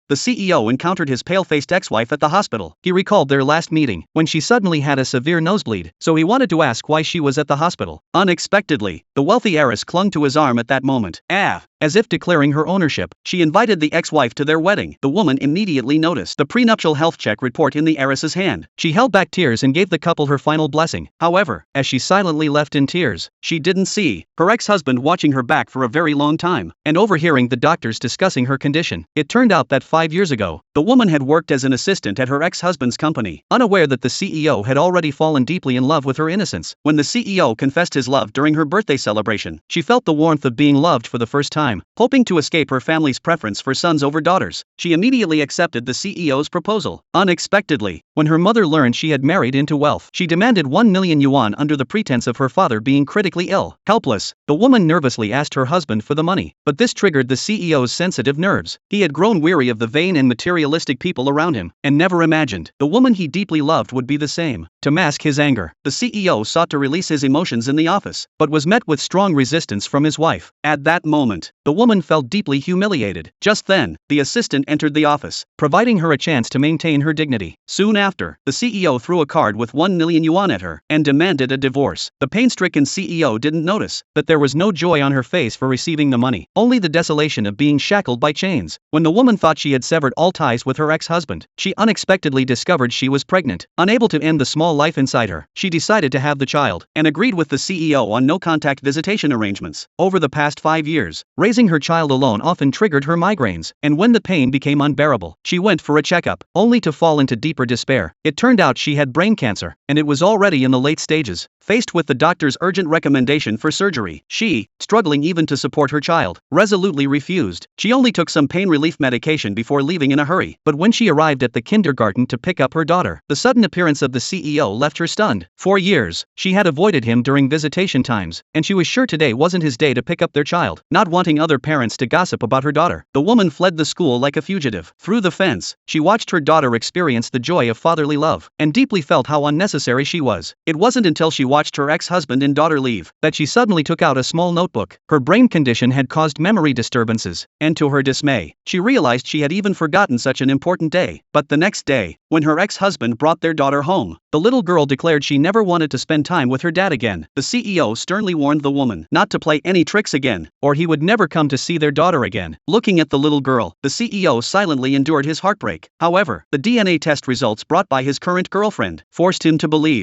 the CEO encountered his pale-faced ex-wife at the hospital. He recalled their last meeting, when she suddenly had a severe nosebleed, so he wanted to ask why she was at the hospital. Unexpectedly, the wealthy heiress clung to his arm at that moment. As if declaring her ownership, she invited the ex-wife to their wedding. The woman immediately noticed the prenuptial health check report in the heiress's hand. She held back tears and gave the couple her final blessing. However, as she silently left in tears, she didn't see her ex-husband watching her back for a very long time, and overhearing the doctors discussing her condition. It turned out that 5 years ago, the woman had worked as an assistant at her ex-husband's company, unaware that the CEO had already fallen deeply in love with her innocence. When the CEO confessed his love during her birthday celebration, she felt the warmth of being loved for the first time. Hoping to escape her family's preference for sons over daughters, she immediately accepted the CEO's proposal. Unexpectedly, when her mother learned she had married into wealth, she demanded 1 million yuan under the pretense of her father being critically ill. Helpless, the woman nervously asked her husband for the money, but this triggered the CEO's sensitive nerves. He had grown weary of the vain and materialistic people around him, and never imagined the woman he deeply loved would be the same. To mask his anger, the CEO sought to release his emotions in the office, but was met with strong resistance from his wife. At that moment, the woman felt deeply humiliated. Just then, the assistant entered the office, providing her a chance to maintain her dignity. Soon after, the CEO threw a card with 1 million yuan at her, and demanded a divorce. The pain-stricken CEO didn't notice that there was no joy on her face for receiving the money, only the desolation of being shackled by chains. When the woman thought she had severed all ties with her ex-husband, she unexpectedly discovered she was pregnant. Unable to end the small life inside her, she decided to have the child, and agreed with the CEO on no-contact visitation arrangements. Over the past 5 years, raising her child alone often triggered her migraines, and when the pain became unbearable, she went for a checkup, only to fall into deeper despair. It turned out she had brain cancer, and it was already in the late stages. Faced with the doctor's urgent recommendation for surgery, she, struggling even to support her child, resolutely refused. She only took some pain relief medication before leaving in a hurry, but when she arrived at the kindergarten to pick up her daughter, the sudden appearance of the CEO left her stunned. For years, she had avoided him during visitation times, and she was sure today wasn't his day to pick up their child. Not wanting other parents to gossip about her daughter, the woman fled the school like a fugitive. Through the fence, she watched her daughter experience the joy of fatherly love, and deeply felt how unnecessary she was. It wasn't until she watched her ex-husband and daughter leave that she suddenly took out a small notebook. Her brain condition had caused memory disturbances, and to her dismay, she realized she had even forgotten such an important day. But the next day, when her ex-husband brought their daughter home, the little girl declared she never wanted to spend time with her dad again. The CEO sternly warned the woman not to play any tricks again, or he would never come to see their daughter again. Looking at the little girl, the CEO silently endured his heartbreak. However, the DNA test results brought by his current girlfriend forced him to believe